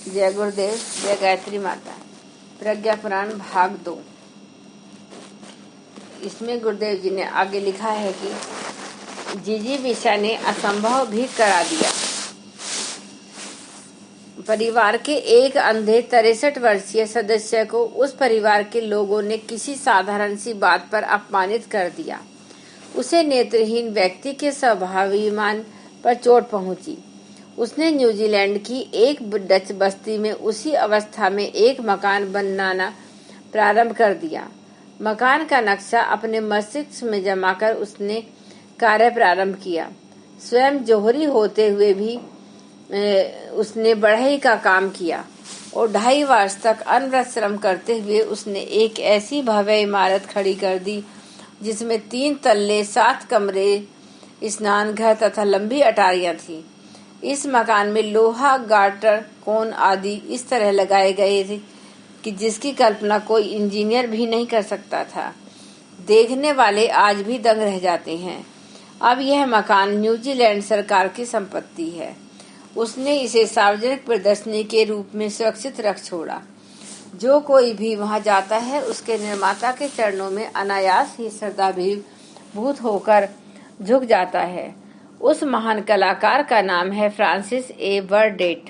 जय गुरुदेव, जय गायत्री माता। प्रज्ञा पुराण भाग 2। इसमें गुरुदेव जी ने आगे लिखा है कि जिजीविषा ने असंभव भी करा दिया। परिवार के एक अंधे 63 वर्षीय सदस्य को उस परिवार के लोगों ने किसी साधारण सी बात पर अपमानित कर दिया। उसे नेत्रहीन व्यक्ति के स्वाभिमान पर चोट पहुंची। उसने न्यूजीलैंड की एक डच बस्ती में उसी अवस्था में एक मकान बनाना प्रारंभ कर दिया। मकान का नक्शा अपने मस्तिष्क में जमाकर उसने कार्य प्रारंभ किया। स्वयं जोहरी होते हुए भी उसने बढ़ई का काम किया और 2.5 वर्ष तक अनवरत श्रम करते हुए उसने एक ऐसी भव्य इमारत खड़ी कर दी जिसमें 3 तल्ले, 7 कमरे, स्नान घर तथा लंबी अटारियां थी। इस मकान में लोहा, गाटर, कोन आदि इस तरह लगाए गए थे कि जिसकी कल्पना कोई इंजीनियर भी नहीं कर सकता था। देखने वाले आज भी दंग रह जाते हैं। अब यह मकान न्यूजीलैंड सरकार की संपत्ति है। उसने इसे सार्वजनिक प्रदर्शनी के रूप में सुरक्षित रख छोड़ा। जो कोई भी वहां जाता है उसके निर्माता के चरणों में अनायास ही श्रद्धाभीभूत होकर झुक जाता है। उस महान कलाकार का नाम है फ्रांसिस ए. वर्डेट।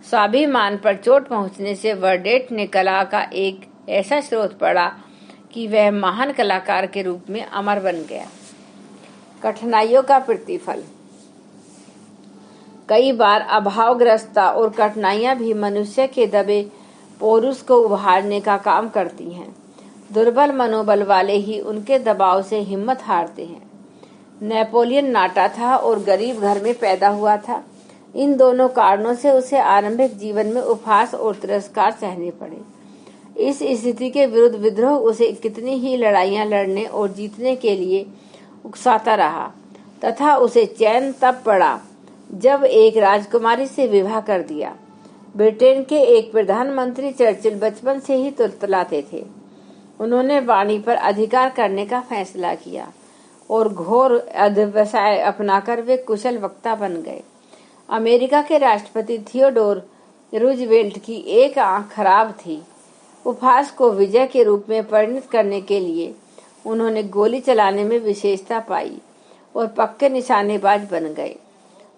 स्वाभिमान पर चोट पहुंचने से वर्डेट ने कला का एक ऐसा स्रोत पड़ा कि वह महान कलाकार के रूप में अमर बन गया। कठिनाइयों का प्रतिफल। कई बार अभावग्रस्ता और कठिनाइयां भी मनुष्य के दबे पौरुष को उभारने का काम करती हैं। दुर्बल मनोबल वाले ही उनके दबाव से हिम्मत हारते हैं। नेपोलियन नाटा था और गरीब घर में पैदा हुआ था। इन दोनों कारणों से उसे आरंभिक जीवन में उपहास और तिरस्कार सहने पड़े। इस स्थिति के विरुद्ध विद्रोह उसे कितनी ही लड़ाइयां लड़ने और जीतने के लिए उकसाता रहा तथा उसे चैन तब पड़ा जब एक राजकुमारी से विवाह कर दिया। ब्रिटेन के एक प्रधानमंत्री चर्चिल बचपन से ही तुलतुलाते थे। उन्होंने वाणी पर अधिकार करने का फैसला किया और घोर अध्यवसाय अपनाकर वे कुशल वक्ता बन गए। अमेरिका के राष्ट्रपति थियोडोर रूजवेल्ट की एक आंख खराब थी। उपहास को विजय के रूप में परिणत करने के लिए उन्होंने गोली चलाने में विशेषता पाई और पक्के निशानेबाज बन गए।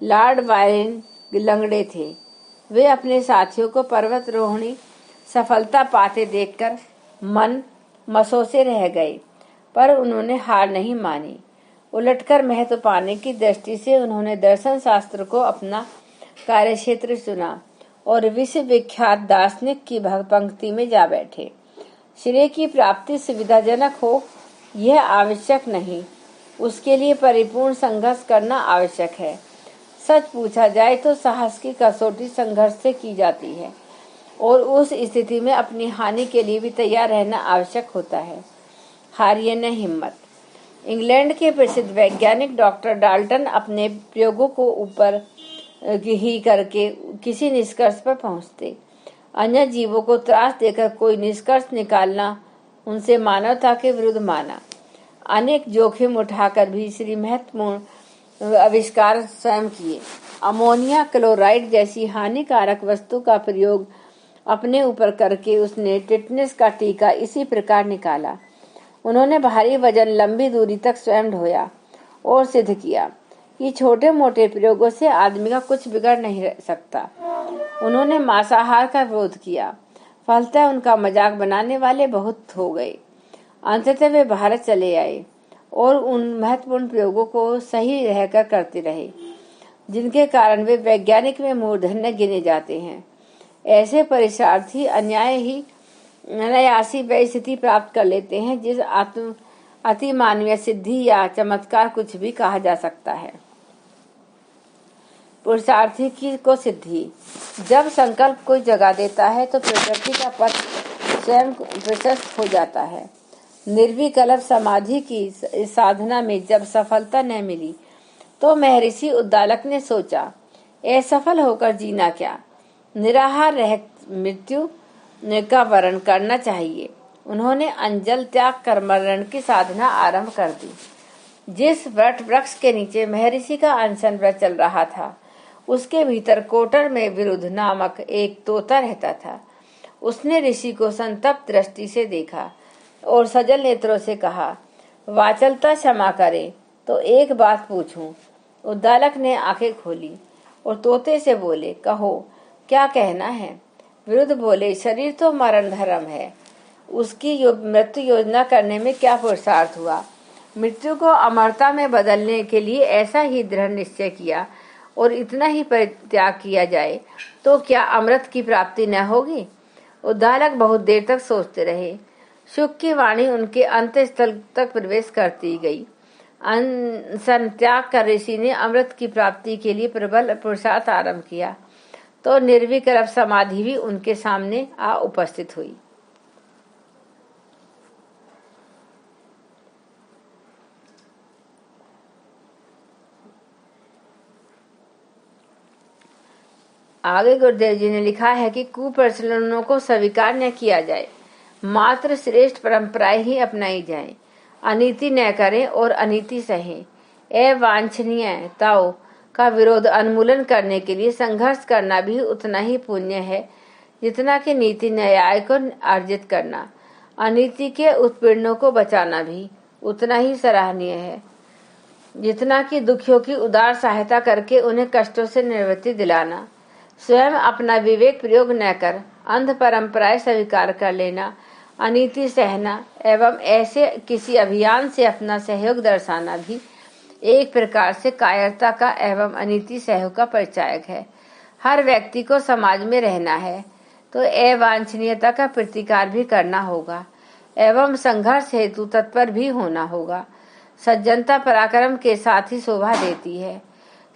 लॉर्ड बायरन लंगड़े थे। वे अपने साथियों को पर्वतारोहणी सफलता पाते देखकर मन मसोसे रह गए, पर उन्होंने हार नहीं मानी। उलटकर महत्व पाने की दृष्टि से उन्होंने दर्शन शास्त्र को अपना कार्यक्षेत्र चुना और विश्व विख्यात दार्शनिक की पंक्ति में जा बैठे। श्रेय की प्राप्ति सुविधाजनक हो यह आवश्यक नहीं, उसके लिए परिपूर्ण संघर्ष करना आवश्यक है। सच पूछा जाए तो साहस की कसौटी संघर्ष से की जाती है और उस स्थिति में अपनी हानि के लिए भी तैयार रहना आवश्यक होता है। हारिए न हिम्मत। इंग्लैंड के प्रसिद्ध वैज्ञानिक डॉक्टर डाल्टन अपने प्रयोगों को ऊपर ही करके किसी निष्कर्ष पर पहुंचते। अन्य जीवों को त्रास देकर कोई निष्कर्ष निकालना उनसे मानवता के विरुद्ध माना। अनेक जोखिम उठाकर भी श्री महत्वपूर्ण आविष्कार स्वयं किए। अमोनिया क्लोराइड जैसी हानिकारक वस्तु का प्रयोग अपने ऊपर करके उसने टिटनेस का टीका इसी प्रकार निकाला। उन्होंने भारी वजन लंबी दूरी तक स्वयं ढोया और सिद्ध किया कि छोटे मोटे प्रयोगों से आदमी का कुछ बिगड़ नहीं सकता। उन्होंने मांसाहार का विरोध किया, फलतः उनका मजाक बनाने वाले बहुत हो गए। अंततः वे भारत चले आए और उन महत्वपूर्ण प्रयोगों को सही रहकर करते रहे जिनके कारण वे वैज्ञानिक में मूर्धन्य गिने जाते हैं। ऐसे परीक्षार्थी अनायासी वह स्थिति प्राप्त कर लेते हैं जिस अति मानवीय सिद्धि या चमत्कार कुछ भी कहा जा सकता है। पुरुषार्थी की को सिद्धि। जब संकल्प कोई जगा देता है तो प्रकृति का पथ स्वयं प्रशस्त हो जाता है। निर्विकल्प समाधि की साधना में जब सफलता न मिली तो महर्षि उद्दालक ने सोचा, असफल होकर जीना क्या, निराहार रह मृत्यु का वरण करना चाहिए। उन्होंने अंजल त्याग कर मरण की साधना आरंभ कर दी। जिस वट वृक्ष के नीचे महर्षि का अनशन व्रत चल रहा था उसके भीतर कोटर में विरुद्ध नामक एक तोता रहता था। उसने ऋषि को संतप्त दृष्टि से देखा और सजल नेत्रों से कहा, वाचलता क्षमा करे तो एक बात पूछूं। उद्दालक ने आंखें खोली और तोते से बोले, कहो क्या कहना है। विरुद्ध बोले, शरीर तो मरण धर्म है, उसकी मृत्यु योजना करने में क्या पुरुषार्थ हुआ। मृत्यु को अमरता में बदलने के लिए ऐसा ही दृढ़ निश्चय किया और इतना ही परित्याग किया जाए तो क्या अमृत की प्राप्ति न होगी। उद्दालक बहुत देर तक सोचते रहे। शुक की वाणी उनके अंतस्थल तक प्रवेश करती गई। संत्याग कर ऋषि ने अमृत की प्राप्ति के लिए प्रबल पुरुषार्थ आरंभ किया तो निर्विकल्प समाधि भी उनके सामने आ उपस्थित हुई। आगे गुरुदेव जी ने लिखा है कि कुप्रचलनों को स्वीकार न किया जाए, मात्र श्रेष्ठ परंपराएं ही अपनाई जाएं। अनीति न करें और अनीति सहें। अवांछनीयताओं का विरोध उन्मूलन करने के लिए संघर्ष करना भी उतना ही पुण्य है जितना कि नीति न्याय को अर्जित करना। अनीति के उत्पीड़नों को बचाना भी उतना ही सराहनीय है जितना कि दुखियों की उदार सहायता करके उन्हें कष्टों से निवृत्ति दिलाना। स्वयं अपना विवेक प्रयोग न कर अंध परंपराएं स्वीकार कर लेना, अनीति सहना एवं ऐसे किसी अभियान से अपना सहयोग दर्शाना भी एक प्रकार से कायरता का एवं अनीति सहयोग का परिचायक है। हर व्यक्ति को समाज में रहना है तो अवांछनीयता का प्रतिकार भी करना होगा एवं संघर्ष हेतु तत्पर भी होना होगा। सज्जनता पराक्रम के साथ ही शोभा देती है।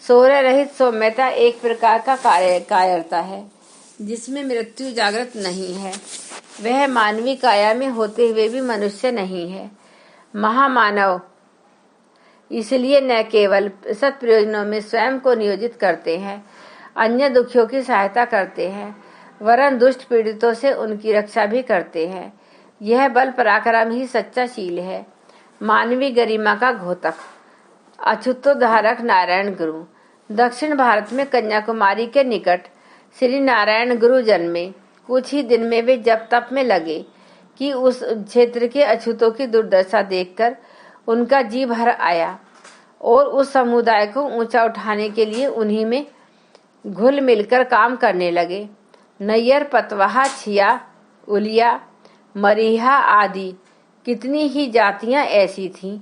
शौर्य रहित सौम्यता एक प्रकार का कायरता है जिसमें मृत्यु जागृत नहीं है। वह मानवीय काया में होते हुए भी मनुष्य नहीं है। महामानव इसलिए न केवल सत प्रयोजनों में स्वयं को नियोजित करते हैं, अन्य दुखियों की सहायता करते हैं, वरन दुष्ट पीड़ितों से उनकी रक्षा भी करते हैं। यह बल पराक्रम ही सच्चा शील है। मानवीय गरिमा का घोतक अछूतोद्धारक नारायण गुरु। दक्षिण भारत में कन्याकुमारी के निकट श्री नारायण गुरु जन्मे। कुछ ही दिन में वे जप तप में लगे कि उस क्षेत्र के अछूतों की दुर्दशा देखकर उनका जी भर आया और उस समुदाय को ऊंचा उठाने के लिए उन्हीं में घुल मिलकर काम करने लगे। नैयर, पतवाहा, छिया, उलिया, मरीहा आदि कितनी ही जातियां ऐसी थीं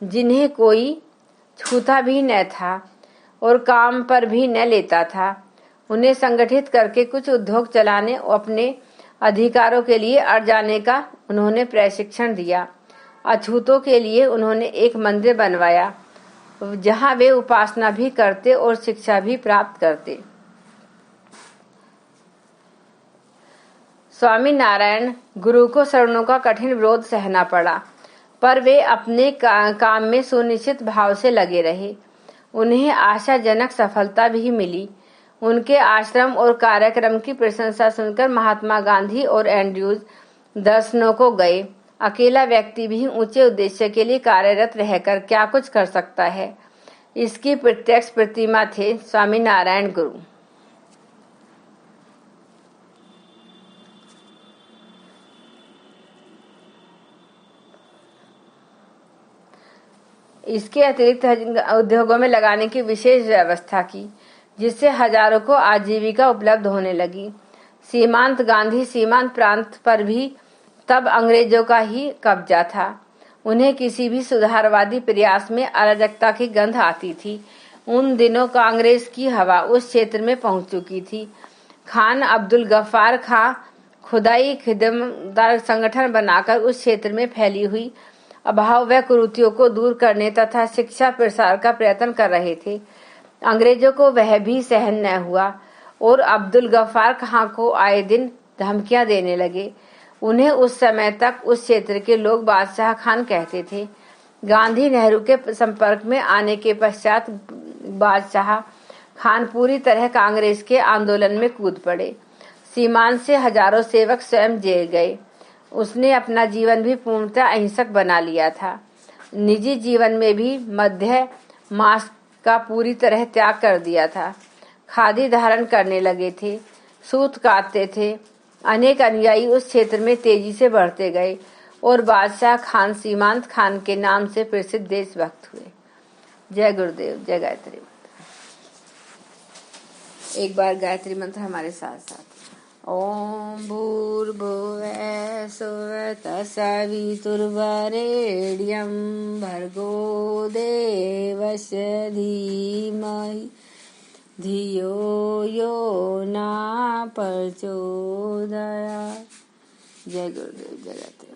जिन्हें कोई छूता भी न था और काम पर भी न लेता था। उन्हें संगठित करके कुछ उद्योग चलाने और अपने अधिकारों के लिए अड़ जाने का उन्होंने प्रशिक्षण दिया। अछूतों के लिए उन्होंने एक मंदिर बनवाया जहां वे उपासना भी करते और शिक्षा भी प्राप्त करते। स्वामी नारायण गुरु को शरणों का कठिन विरोध सहना पड़ा, पर वे अपने काम में सुनिश्चित भाव से लगे रहे। उन्हें आशाजनक सफलता भी मिली। उनके आश्रम और कार्यक्रम की प्रशंसा सुनकर महात्मा गांधी और एंड्रयूज दर्शनों को गए। अकेला व्यक्ति भी ऊंचे उद्देश्य के लिए कार्यरत रहकर क्या कुछ कर सकता है, इसकी प्रत्यक्ष प्रतिमा थे स्वामी नारायण गुरु। इसके अतिरिक्त उद्योगों में लगाने की विशेष व्यवस्था की, जिससे हजारों को आजीविका उपलब्ध होने लगी। सीमांत गांधी सीमांत प्रांत पर भी तब अंग्रेजों का ही कब्जा था। उन्हें किसी भी सुधारवादी प्रयास में अराजकता की गंध आती थी। उन दिनों कांग्रेस की हवा उस क्षेत्र में पहुंच चुकी थी। खान अब्दुल गफ्फार खां खुदाई खिदमतगार संगठन बनाकर उस क्षेत्र में फैली हुई अभाव व कुरीतियों को दूर करने तथा शिक्षा प्रसार का प्रयत्न कर रहे थे। अंग्रेजों को वह भी सहन न हुआ और अब्दुल गफ्फार खां को आए दिन धमकियां देने लगे। उन्हें उस समय तक उस क्षेत्र के लोग बादशाह खान कहते थे। गांधी नेहरू के संपर्क में आने के पश्चात बादशाह खान पूरी तरह कांग्रेस के आंदोलन में कूद पड़े। सीमांत से हजारों सेवक स्वयं जेल गए। उसने अपना जीवन भी पूर्णतः अहिंसक बना लिया था। निजी जीवन में भी मध्य मास का पूरी तरह त्याग कर दिया था। खादी धारण करने लगे थे, सूत काटते थे। अनेक अनुयायी उस क्षेत्र में तेजी से बढ़ते गए और बादशाह खान सीमांत खान के नाम से प्रसिद्ध देशभक्त हुए। जय गुरुदेव, जय गायत्री मंत्र। एक बार गायत्री मंत्र हमारे साथ साथ। ओम भूर्भुवः स्वः तत्सवितुर्वरेण्यं भर्गो देवस्य धीमहि धियो यो न प्रचोदयात्। जय गुरुदेव, जय गायत्री।